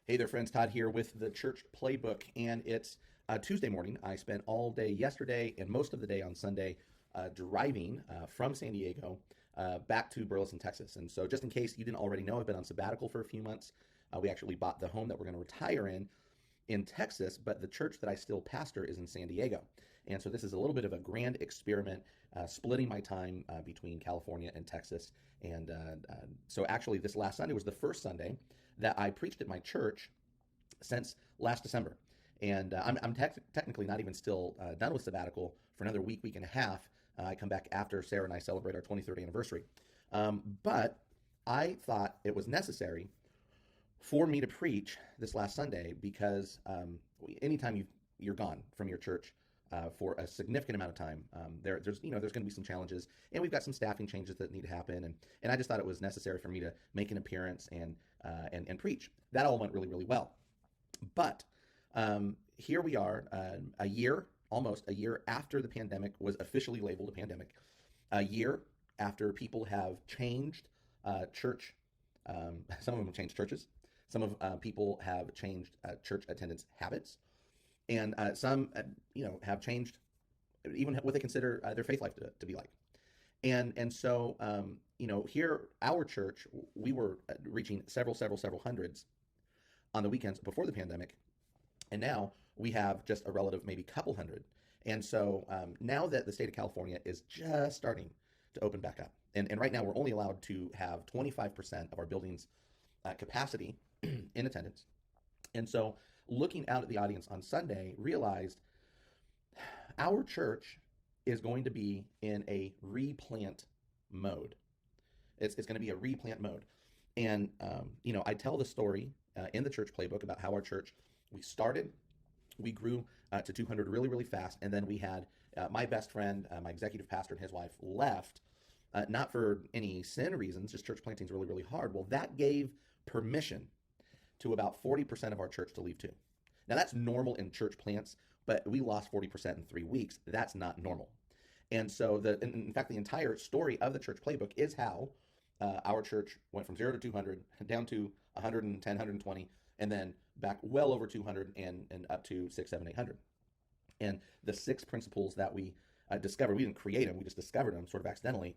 Hey there, friends. Todd here with the Church Playbook, and it's Tuesday morning. I spent all day yesterday and most of the day on Sunday driving from San Diego back to Burleson, Texas. And so, just in case you didn't already know, I've been on sabbatical for a few months. We actually bought the home that we're going to retire in Texas, but the church that I still pastor is in San Diego. And so this is a little bit of a grand experiment, splitting my time between California and Texas. And so actually, this last Sunday was the first Sunday that I preached at my church since last December. And I'm technically not even still done with sabbatical for another week and a half. I come back after Sarah and I celebrate our 23rd anniversary. But I thought it was necessary for me to preach this last Sunday because anytime you're gone from your church for a significant amount of time, there's going to be some challenges, and we've got some staffing changes that need to happen, and I just thought it was necessary for me to make an appearance and preach. That all went really well, but here we are, almost a year after the pandemic was officially labeled a pandemic, a year after people have changed church. Some of them have changed churches. Some of people have changed church attendance habits, and some, have changed even what they consider their faith life to be like. And so, here, our church, we were reaching several hundreds on the weekends before the pandemic, and now we have just a relative, maybe couple hundred. And so now that the state of California is just starting to open back up, and right now we're only allowed to have 25% of our building's capacity in attendance. And so looking out at the audience on Sunday, realized our church is going to be in a replant mode. It's going to be a replant mode. And, I tell the story in the Church Playbook about how our church, we grew to 200 really fast. And then we had my best friend, my executive pastor, and his wife left, not for any sin reasons, just church planting is really hard. Well, that gave permission to about 40% of our church to leave too. Now that's normal in church plants, but we lost 40% in 3 weeks. That's not normal. And so in fact, the entire story of the Church Playbook is how our church went from 0 to 200 down to 110, 120, and then back well over 200 and up to 6, 7, 800. And the 6 principles that we discovered, we didn't create them, we just discovered them sort of accidentally.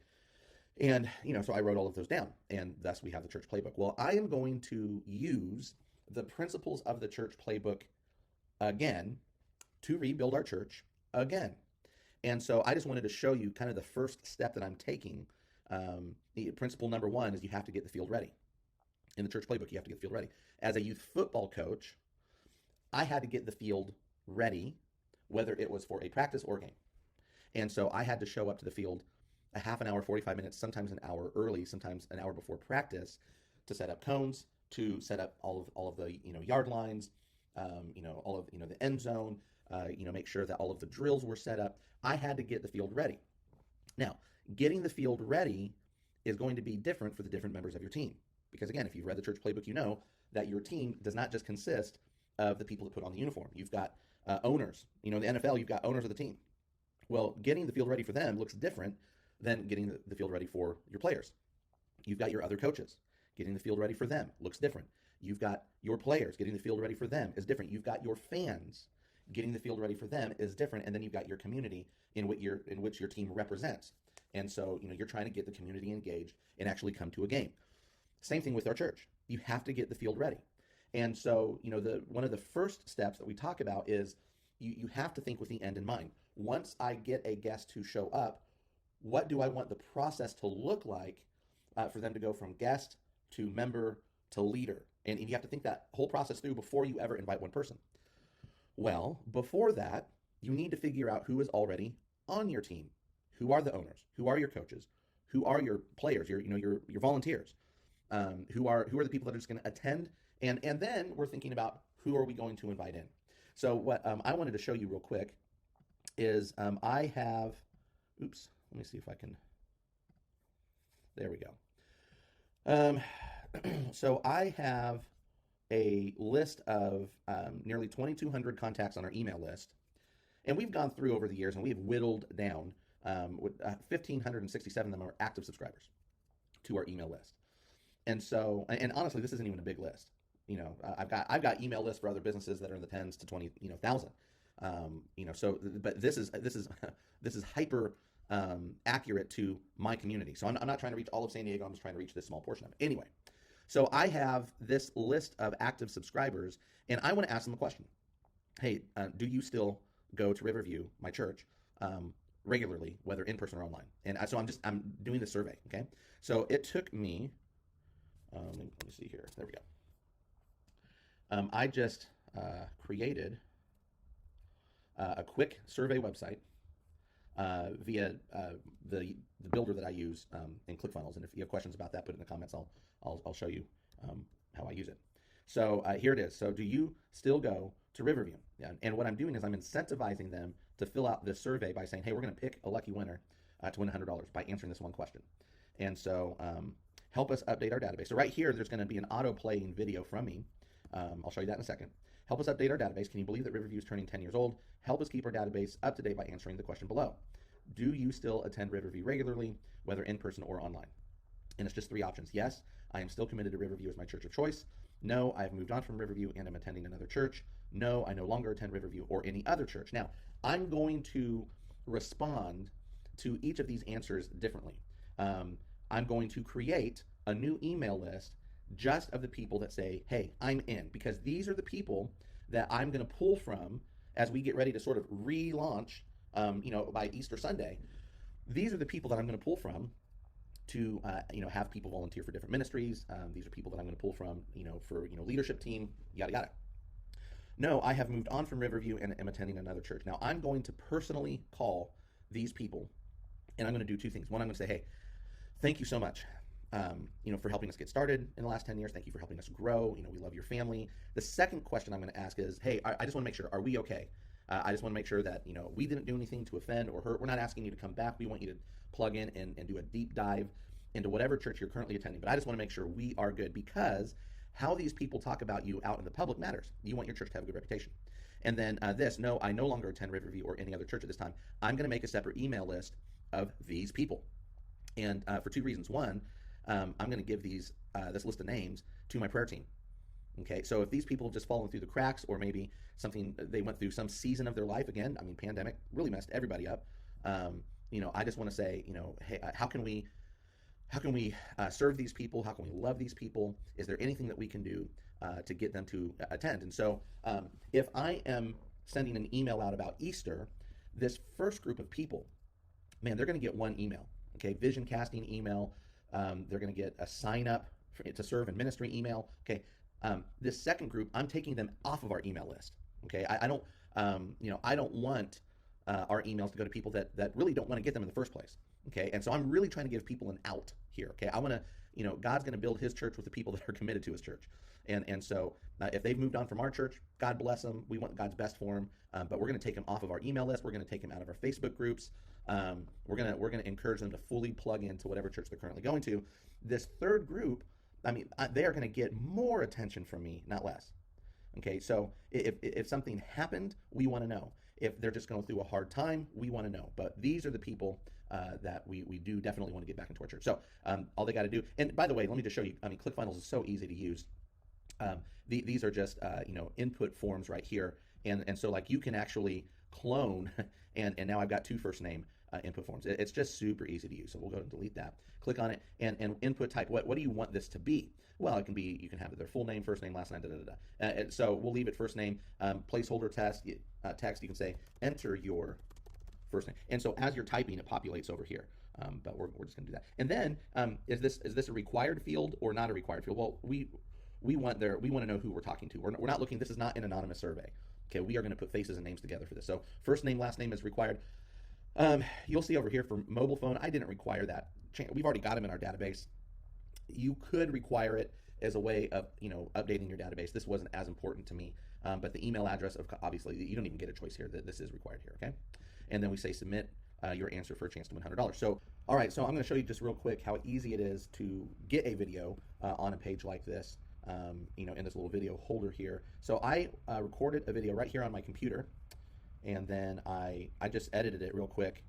And, so I wrote all of those down, and thus we have the Church Playbook. Well, I am going to use the principles of the Church Playbook again to rebuild our church again. And so I just wanted to show you kind of the first step that I'm taking. Principle number 1 is you have to get the field ready. In the Church Playbook, you have to get the field ready. As a youth football coach, I had to get the field ready, whether it was for a practice or a game. And so I had to show up to the field a half an hour, 45 minutes, sometimes an hour early, sometimes an hour before practice, to set up cones, to set up all of the yard lines, all of the end zone, make sure that all of the drills were set up. I had to get the field ready. Now, getting the field ready is going to be different for the different members of your team, because again, if you've read the Church Playbook, you know that your team does not just consist of the people that put on the uniform. You've got owners. In the NFL, you've got owners of the team. Well, getting the field ready for them looks different than getting the field ready for your players. You've got your other coaches. Getting the field ready for them looks different. You've got your players. Getting the field ready for them is different. You've got your fans. Getting the field ready for them is different. And then you've got your community in which your team represents. And so, you're trying to get the community engaged and actually come to a game. Same thing with our church. You have to get the field ready. And so, one of the first steps that we talk about is you have to think with the end in mind. Once I get a guest to show up, what do I want the process to look like for them to go from guest to member to leader? And you have to think that whole process through before you ever invite one person. Well, before that, you need to figure out who is already on your team. Who are the owners? Who are your coaches? Who are your players? Your volunteers? Who are the people that are just going to attend? And then we're thinking about who are we going to invite in. So what I wanted to show you real quick is I have, let me see if I can, there we go. So I have a list of nearly 2,200 contacts on our email list. And we've gone through over the years and we have whittled down, 1,567 of them are active subscribers to our email list. And so, and honestly, this isn't even a big list. I've got email lists for other businesses that are in the tens to 20 thousand. So but this is this is hyper accurate to my community. So I'm not trying to reach all of San Diego. I'm just trying to reach this small portion of it. Anyway, so I have this list of active subscribers, and I want to ask them a question. Hey, do you still go to Riverview, my church, regularly, whether in person or online? And so I'm doing the survey. Okay, so it took me. Let me see here. There we go. I just created a quick survey website via the builder that I use in ClickFunnels. And if you have questions about that, put it in the comments. I'll show you how I use it. So here it is. So do you still go to Riverview? Yeah. And what I'm doing is I'm incentivizing them to fill out this survey by saying, hey, we're going to pick a lucky winner to win $100 by answering this one question. And so help us update our database. So right here, there's going to be an auto-playing video from me. I'll show you that in a second. Help us update our database. Can you believe that Riverview is turning 10 years old? Help us keep our database up to date by answering the question below. Do you still attend Riverview regularly, whether in person or online? And it's just 3 options. Yes, I am still committed to Riverview as my church of choice. No, I've moved on from Riverview and I'm attending another church. No, I no longer attend Riverview or any other church. Now, I'm going to respond to each of these answers differently. I'm going to create a new email list just of the people that say, hey, I'm in, because these are the people that I'm going to pull from as we get ready to sort of relaunch, by Easter Sunday. These are the people that I'm going to pull from to, have people volunteer for different ministries. These are people that I'm going to pull from, for, leadership team, yada, yada. No, I have moved on from Riverview and am attending another church. Now, I'm going to personally call these people, and I'm going to do 2 things. One, I'm going to say, hey, thank you so much, for helping us get started in the last 10 years. Thank you for helping us grow. We love your family. The second question I'm going to ask is, hey, I just want to make sure, are we okay? I just want to make sure that, we didn't do anything to offend or hurt. We're not asking you to come back. We want you to plug in and do a deep dive into whatever church you're currently attending. But I just want to make sure we are good, because how these people talk about you out in the public matters. You want your church to have a good reputation. And then no, I no longer attend Riverview or any other church at this time. I'm going to make a separate email list of these people. And for 2 reasons. One, I'm going to give this list of names to my prayer team. Okay, so if these people have just fallen through the cracks, or maybe they went through some season of their life, again, pandemic really messed everybody up. I just want to say, hey, how can we serve these people? How can we love these people? Is there anything that we can do to get them to attend? And so if I am sending an email out about Easter, this first group of people, man, they're going to get 1 email. Okay, vision casting email. They're going to get a sign up to serve in ministry email. Okay, this second group, I'm taking them off of our email list. Okay, I don't want our emails to go to people that really don't want to get them in the first place. Okay, and so I'm really trying to give people an out here. Okay, I want to, God's going to build His church with the people that are committed to His church. And so if they've moved on from our church, God bless them. We want God's best for them. But we're going to take them off of our email list. We're going to take them out of our Facebook groups. We're gonna encourage them to fully plug into whatever church they're currently going to. This third group, they are going to get more attention from me, not less. Okay, so if something happened, we want to know. If they're just going through a hard time, we want to know. But these are the people that we do definitely want to get back into our church. So all they got to do, and by the way, let me just show you. ClickFunnels is so easy to use. These are just input forms right here, and so like you can actually clone, and now I've got 2 first name input forms. It's just super easy to use. So we'll go and delete that. Click on it and input type. What do you want this to be? Well, it can be, you can have their full name, first name, last name, and so we'll leave it first name. Placeholder text. You can say enter your first name. And so as you're typing, it populates over here. But we're just going to do that. And then is this a required field or not a required field? Well, we want to know who we're talking to. We're not looking. This is not an anonymous survey. Okay, we are going to put faces and names together for this. So first name, last name is required. You'll see over here for mobile phone, I didn't require that. We've already got them in our database. You could require it as a way of updating your database. This wasn't as important to me, but the email address, obviously, you don't even get a choice here. This is required here, okay? And then we say submit your answer for a chance to win $100. So, all right, so I'm going to show you just real quick how easy it is to get a video on a page like this, in this little video holder here. So I recorded a video right here on my computer, and then I just edited it real quick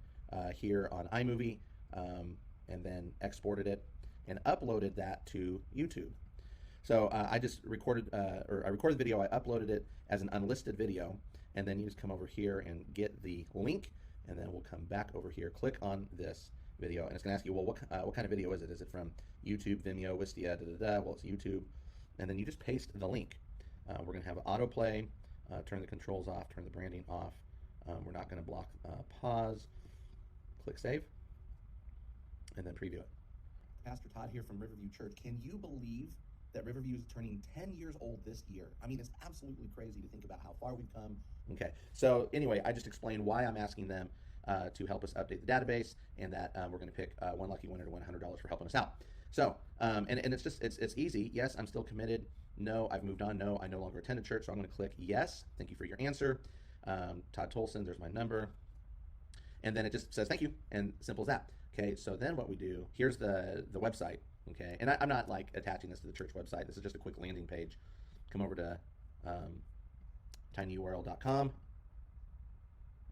here on iMovie, and then exported it and uploaded that to YouTube. So I just recorded, or I recorded the video, I uploaded it as an unlisted video, and then you just come over here and get the link, and then we'll come back over here, click on this video, and it's gonna ask you, well, what kind of video is it? Is it from YouTube, Vimeo, Wistia, Well, it's YouTube, and then you just paste the link. We're gonna have autoplay, turn the controls off, turn the branding off. We're not gonna block pause. Click save, and then preview it. Pastor Todd here from Riverview Church. Can you believe that Riverview is turning 10 years old this year? I mean, it's absolutely crazy to think about how far we've come. Okay, so anyway, I just explained why I'm asking them to help us update the database, and that we're going to pick one lucky winner to win $100 for helping us out. So, and it's just, it's easy. Yes, I'm still committed. No, I've moved on. No, I no longer attend a church. So I'm going to click yes. Thank you for your answer. Todd Tolson, there's my number. And then it just says thank you, and simple as that. Okay, so then what we do, here's the website. Okay, and I'm not like attaching this to the church website. This is just a quick landing page. Come over to tinyurl.com,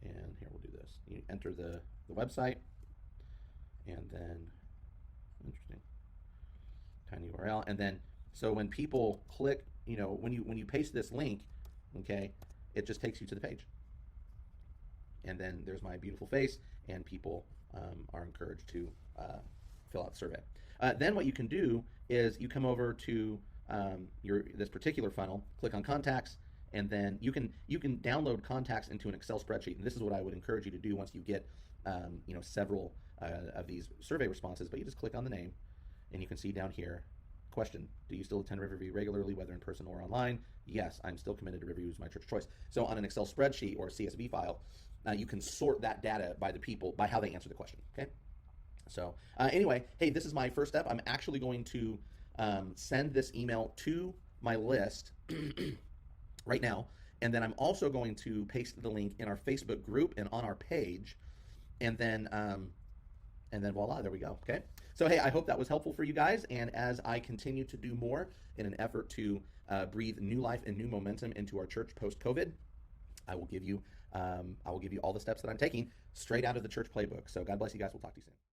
and here we'll do this. You enter the website, and then interesting tiny URL, and then so when people click, when you paste this link, okay, it just takes you to the page, and then there's my beautiful face, and people are encouraged to fill out the survey. Then what you can do is you come over to this particular funnel, click on contacts, and then you can download contacts into an Excel spreadsheet. And this is what I would encourage you to do once you get several of these survey responses. But you just click on the name, and you can see down here, question: do you still attend Riverview regularly, whether in person or online? Yes, I'm still committed to Riverview as my church choice. So on an Excel spreadsheet or a CSV file, you can sort that data by the people, by how they answer the question. Okay. So anyway, hey, this is my first step. I'm actually going to send this email to my list right now, and then I'm also going to paste the link in our Facebook group and on our page, and then voila, there we go. Okay. So hey, I hope that was helpful for you guys, and as I continue to do more in an effort to breathe new life and new momentum into our church post-COVID, I will give you all the steps that I'm taking straight out of the Church Playbook. So God bless you guys. We'll talk to you soon.